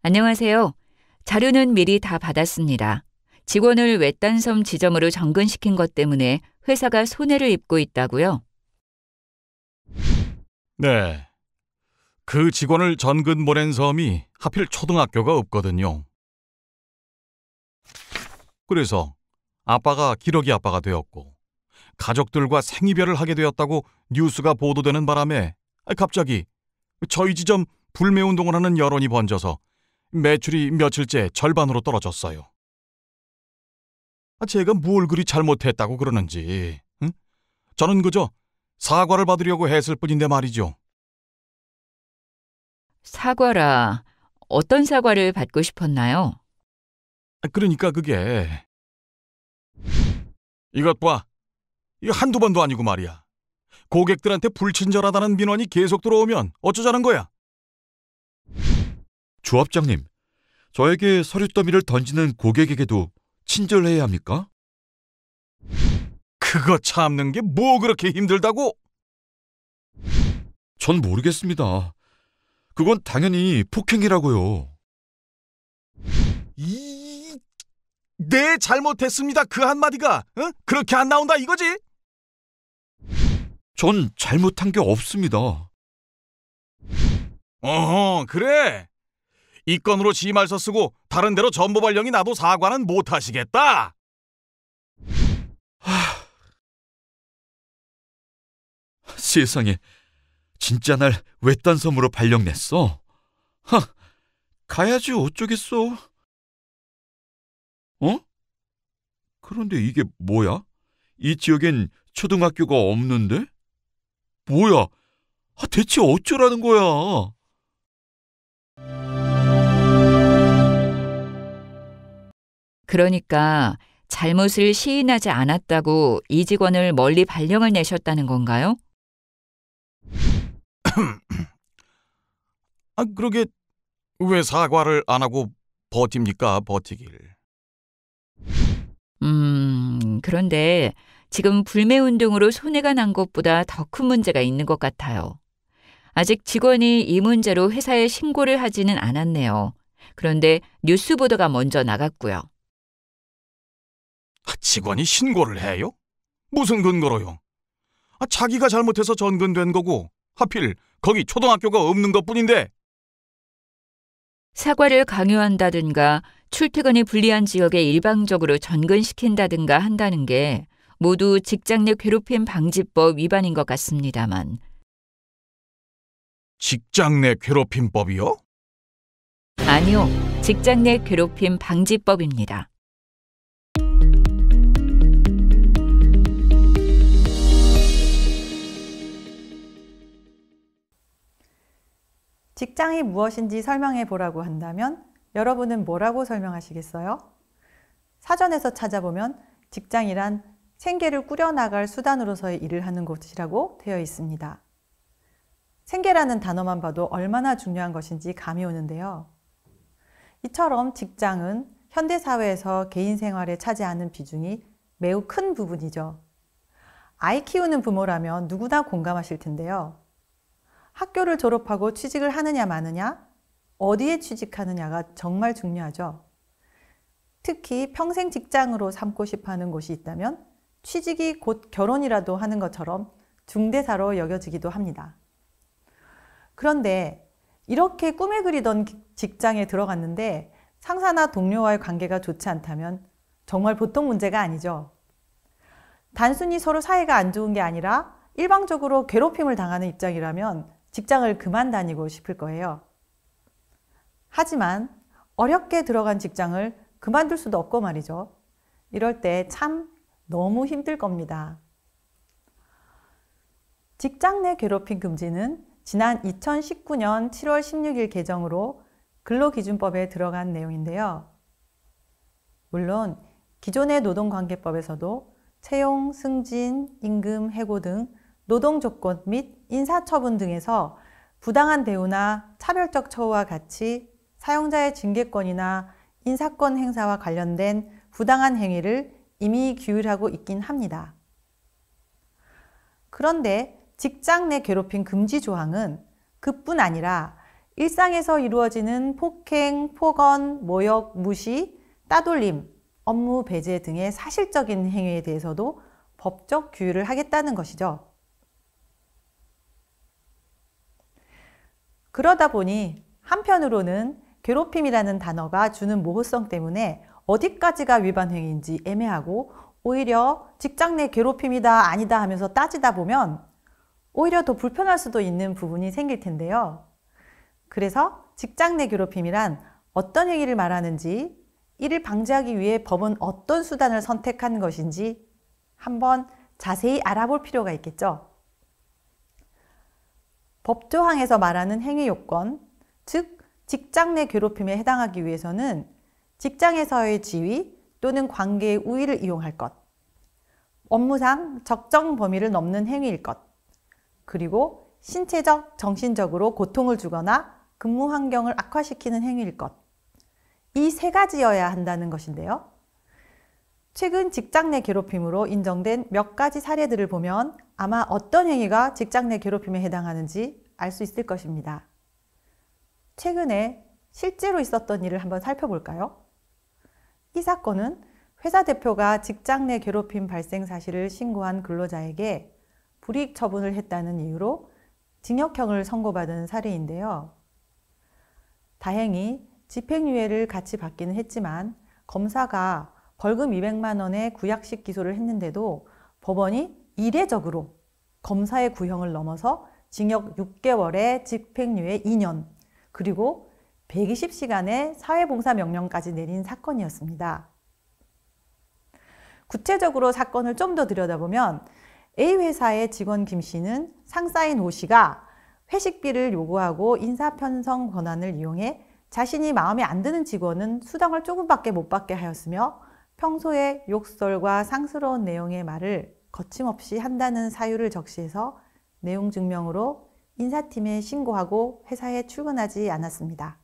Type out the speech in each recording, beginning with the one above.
안녕하세요. 자료는 미리 다 받았습니다. 직원을 외딴섬 지점으로 전근시킨 것 때문에 회사가 손해를 입고 있다고요? 네. 그 직원을 전근 보낸 섬이 하필 초등학교가 없거든요. 그래서 아빠가 기러기 아빠가 되었고 가족들과 생이별을 하게 되었다고 뉴스가 보도되는 바람에 갑자기 저희 지점 불매운동을 하는 여론이 번져서 매출이 며칠째 절반으로 떨어졌어요. 제가 뭘 그리 잘못했다고 그러는지, 응? 저는 그저 사과를 받으려고 했을 뿐인데 말이죠. 사과라. 어떤 사과를 받고 싶었나요? 그러니까 그게 이것 봐. 이거 한두 번도 아니고 말이야. 고객들한테 불친절하다는 민원이 계속 들어오면 어쩌자는 거야? 조합장님, 저에게 서류 더미를 던지는 고객에게도 친절해야 합니까? 그거 참는 게 뭐 그렇게 힘들다고? 전 모르겠습니다. 그건 당연히 폭행이라고요. 네, 잘못했습니다. 그 한마디가 그렇게 안 나온다 이거지? 전 잘못한 게 없습니다. 어허, 그래. 이 건으로 지말서 쓰고 다른 데로 전보 발령이 나도 사과는 못 하시겠다. 세상에, 진짜 날 외딴 섬으로 발령 냈어? 가야지 어쩌겠어. 어? 그런데 이게 뭐야? 이 지역엔 초등학교가 없는데? 뭐야? 대체 어쩌라는 거야? 그러니까 잘못을 시인하지 않았다고 이 직원을 멀리 발령을 내셨다는 건가요? 그러게 왜 사과를 안 하고 버팁니까, 버티길. 그런데 지금 불매운동으로 손해가 난 것보다 더 큰 문제가 있는 것 같아요. 아직 직원이 이 문제로 회사에 신고를 하지는 않았네요. 그런데 뉴스 보도가 먼저 나갔고요. 직원이 신고를 해요? 무슨 근거로요? 자기가 잘못해서 전근된 거고 하필 거기 초등학교가 없는 것뿐인데. 사과를 강요한다든가 출퇴근이 불리한 지역에 일방적으로 전근시킨다든가 한다는 게 모두 직장 내 괴롭힘 방지법 위반인 것 같습니다만. 직장 내 괴롭힘법이요? 아니요, 직장 내 괴롭힘 방지법입니다. 직장이 무엇인지 설명해 보라고 한다면 여러분은 뭐라고 설명하시겠어요? 사전에서 찾아보면 직장이란 생계를 꾸려나갈 수단으로서의 일을 하는 곳이라고 되어 있습니다. 생계라는 단어만 봐도 얼마나 중요한 것인지 감이 오는데요. 이처럼 직장은 현대사회에서 개인 생활에 차지하는 비중이 매우 큰 부분이죠. 아이 키우는 부모라면 누구나 공감하실 텐데요. 학교를 졸업하고 취직을 하느냐 마느냐, 어디에 취직하느냐가 정말 중요하죠. 특히 평생 직장으로 삼고 싶어하는 곳이 있다면 취직이 곧 결혼이라도 하는 것처럼 중대사로 여겨지기도 합니다. 그런데 이렇게 꿈에 그리던 직장에 들어갔는데 상사나 동료와의 관계가 좋지 않다면 정말 보통 문제가 아니죠. 단순히 서로 사이가 안 좋은 게 아니라 일방적으로 괴롭힘을 당하는 입장이라면 직장을 그만 다니고 싶을 거예요. 하지만 어렵게 들어간 직장을 그만둘 수도 없고 말이죠. 이럴 때 참 너무 힘들 겁니다. 직장 내 괴롭힘 금지는 지난 2019년 7월 16일 개정으로 근로기준법에 들어간 내용인데요. 물론 기존의 노동관계법에서도 채용, 승진, 임금, 해고 등 노동조건 및 인사처분 등에서 부당한 대우나 차별적 처우와 같이 사용자의 징계권이나 인사권 행사와 관련된 부당한 행위를 이미 규율하고 있긴 합니다. 그런데 직장 내 괴롭힘 금지 조항은 그뿐 아니라 일상에서 이루어지는 폭행, 폭언, 모욕, 무시, 따돌림, 업무 배제 등의 사실적인 행위에 대해서도 법적 규율을 하겠다는 것이죠. 그러다 보니 한편으로는 괴롭힘이라는 단어가 주는 모호성 때문에 어디까지가 위반 행위인지 애매하고 오히려 직장 내 괴롭힘이다 아니다 하면서 따지다 보면 오히려 더 불편할 수도 있는 부분이 생길 텐데요. 그래서 직장 내 괴롭힘이란 어떤 행위를 말하는지, 이를 방지하기 위해 법은 어떤 수단을 선택한 것인지 한번 자세히 알아볼 필요가 있겠죠. 법조항에서 말하는 행위 요건, 즉 직장 내 괴롭힘에 해당하기 위해서는 직장에서의 지위 또는 관계의 우위를 이용할 것, 업무상 적정 범위를 넘는 행위일 것, 그리고 신체적, 정신적으로 고통을 주거나 근무 환경을 악화시키는 행위일 것, 이 세 가지여야 한다는 것인데요. 최근 직장 내 괴롭힘으로 인정된 몇 가지 사례들을 보면 아마 어떤 행위가 직장 내 괴롭힘에 해당하는지 알 수 있을 것입니다. 최근에 실제로 있었던 일을 한번 살펴볼까요? 이 사건은 회사 대표가 직장 내 괴롭힘 발생 사실을 신고한 근로자에게 불이익 처분을 했다는 이유로 징역형을 선고받은 사례인데요. 다행히 집행유예를 같이 받기는 했지만 검사가 벌금 200만 원의 구약식 기소를 했는데도 법원이 이례적으로 검사의 구형을 넘어서 징역 6개월에 집행유예 2년, 그리고 120시간의 사회봉사명령까지 내린 사건이었습니다. 구체적으로 사건을 좀 더 들여다보면 A회사의 직원 김 씨는 상사인 오 씨가 회식비를 요구하고 인사편성 권한을 이용해 자신이 마음에 안 드는 직원은 수당을 조금밖에 못 받게 하였으며 평소에 욕설과 상스러운 내용의 말을 거침없이 한다는 사유를 적시해서 내용 증명으로 인사팀에 신고하고 회사에 출근하지 않았습니다.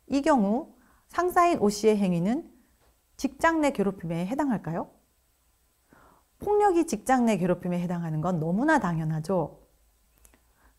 이 경우 상사인 오 씨의 행위는 직장 내 괴롭힘에 해당할까요? 폭력이 직장 내 괴롭힘에 해당하는 건 너무나 당연하죠.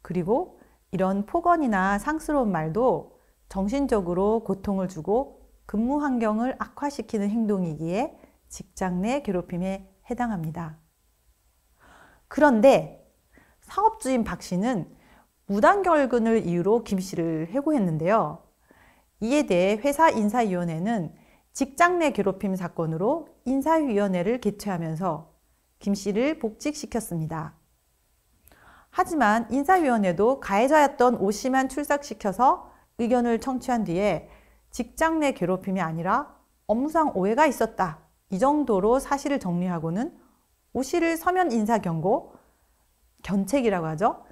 그리고 이런 폭언이나 상스러운 말도 정신적으로 고통을 주고 근무 환경을 악화시키는 행동이기에 직장 내 괴롭힘에 해당합니다. 그런데 사업주인 박 씨는 무단결근을 이유로 김 씨를 해고했는데요. 이에 대해 회사 인사위원회는 직장 내 괴롭힘 사건으로 인사위원회를 개최하면서 김 씨를 복직시켰습니다. 하지만 인사위원회도 가해자였던 오 씨만 출석시켜서 의견을 청취한 뒤에 직장 내 괴롭힘이 아니라 업무상 오해가 있었다, 이 정도로 사실을 정리하고는 오 씨를 서면 인사 경고, 견책이라고 하죠.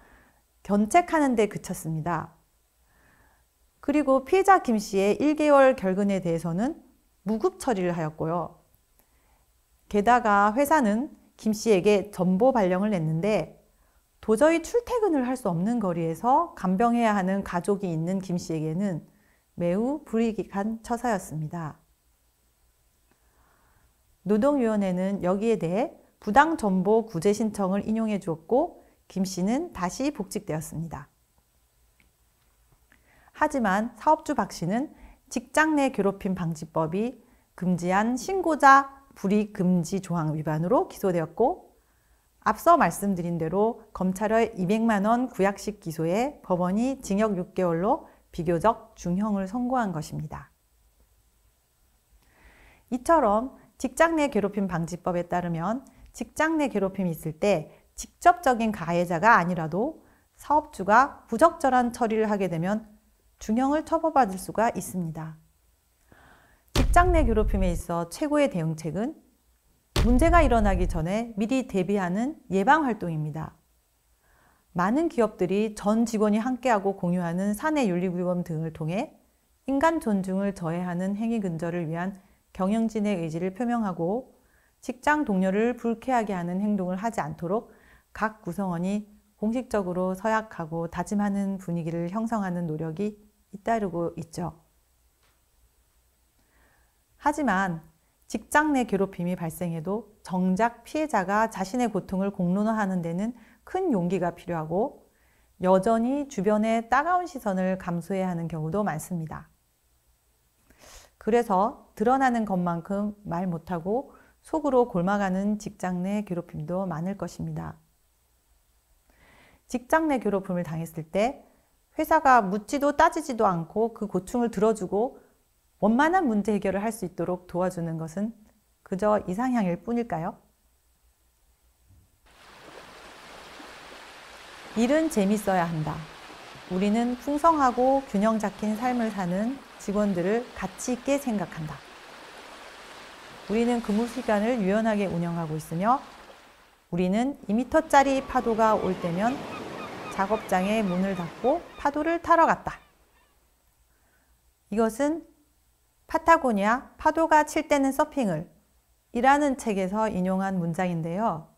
견책하는 데 그쳤습니다. 그리고 피해자 김 씨의 1개월 결근에 대해서는 무급 처리를 하였고요. 게다가 회사는 김 씨에게 전보 발령을 냈는데 도저히 출퇴근을 할 수 없는 거리에서 간병해야 하는 가족이 있는 김 씨에게는 매우 불이익한 처사였습니다. 노동위원회는 여기에 대해 부당 전보 구제 신청을 인용해 주었고 김 씨는 다시 복직되었습니다. 하지만 사업주 박 씨는 직장 내 괴롭힘 방지법이 금지한 신고자 불이익 금지 조항 위반으로 기소되었고, 앞서 말씀드린 대로 검찰의 200만 원 구약식 기소에 법원이 징역 6개월로 비교적 중형을 선고한 것입니다. 이처럼 직장 내 괴롭힘 방지법에 따르면 직장 내 괴롭힘이 있을 때 직접적인 가해자가 아니라도 사업주가 부적절한 처리를 하게 되면 중형을 처벌받을 수가 있습니다. 직장 내 괴롭힘에 있어 최고의 대응책은 문제가 일어나기 전에 미리 대비하는 예방 활동입니다. 많은 기업들이 전 직원이 함께하고 공유하는 사내 윤리규범 등을 통해 인간 존중을 저해하는 행위 근절을 위한 경영진의 의지를 표명하고 직장 동료를 불쾌하게 하는 행동을 하지 않도록 각 구성원이 공식적으로 서약하고 다짐하는 분위기를 형성하는 노력이 잇따르고 있죠. 하지만 직장 내 괴롭힘이 발생해도 정작 피해자가 자신의 고통을 공론화하는 데는 큰 용기가 필요하고 여전히 주변의 따가운 시선을 감수해야 하는 경우도 많습니다. 그래서 드러나는 것만큼 말 못하고 속으로 골마가는 직장 내 괴롭힘도 많을 것입니다. 직장 내 괴롭힘을 당했을 때 회사가 묻지도 따지지도 않고 그 고충을 들어주고 원만한 문제 해결을 할 수 있도록 도와주는 것은 그저 이상향일 뿐일까요? 일은 재밌어야 한다. 우리는 풍성하고 균형 잡힌 삶을 사는 직원들을 가치 있게 생각한다. 우리는 근무 시간을 유연하게 운영하고 있으며 우리는 2m짜리 파도가 올 때면 작업장에 문을 닫고 파도를 타러 갔다. 이것은 파타고니아 파도가 칠 때는 서핑을 이라는 책에서 인용한 문장인데요.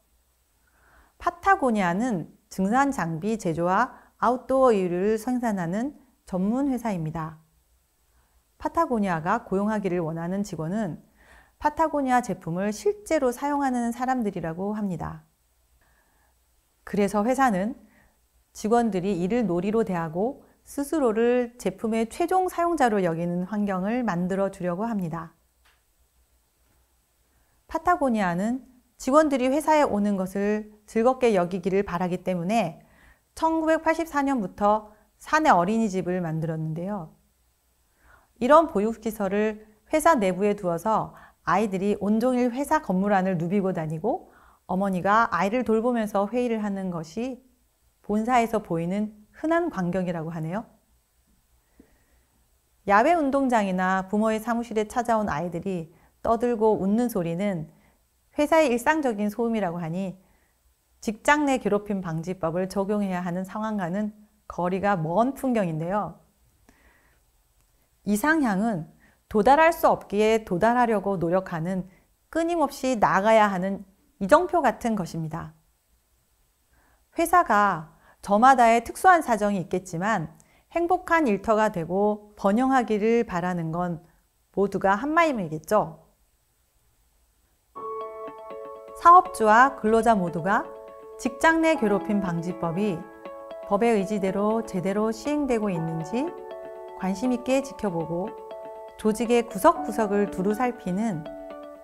파타고니아는 등산 장비 제조와 아웃도어 의류를 생산하는 전문 회사입니다. 파타고니아가 고용하기를 원하는 직원은 파타고니아 제품을 실제로 사용하는 사람들이라고 합니다. 그래서 회사는 직원들이 이를 놀이로 대하고 스스로를 제품의 최종 사용자로 여기는 환경을 만들어 주려고 합니다. 파타고니아는 직원들이 회사에 오는 것을 즐겁게 여기기를 바라기 때문에 1984년부터 사내 어린이집을 만들었는데요. 이런 보육시설을 회사 내부에 두어서 아이들이 온종일 회사 건물 안을 누비고 다니고 어머니가 아이를 돌보면서 회의를 하는 것이 본사에서 보이는 흔한 광경이라고 하네요. 야외 운동장이나 부모의 사무실에 찾아온 아이들이 떠들고 웃는 소리는 회사의 일상적인 소음이라고 하니 직장 내 괴롭힘 방지법을 적용해야 하는 상황과는 거리가 먼 풍경인데요. 이상향은 도달할 수 없기에 도달하려고 노력하는 끊임없이 나아가야 하는 이정표 같은 것입니다. 회사가 저마다의 특수한 사정이 있겠지만 행복한 일터가 되고 번영하기를 바라는 건 모두가 한마음이겠죠. 사업주와 근로자 모두가 직장 내 괴롭힘 방지법이 법의 의지대로 제대로 시행되고 있는지 관심 있게 지켜보고 조직의 구석구석을 두루 살피는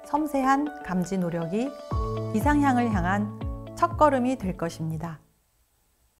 섬세한 감지 노력이 이상향을 향한 첫걸음이 될 것입니다.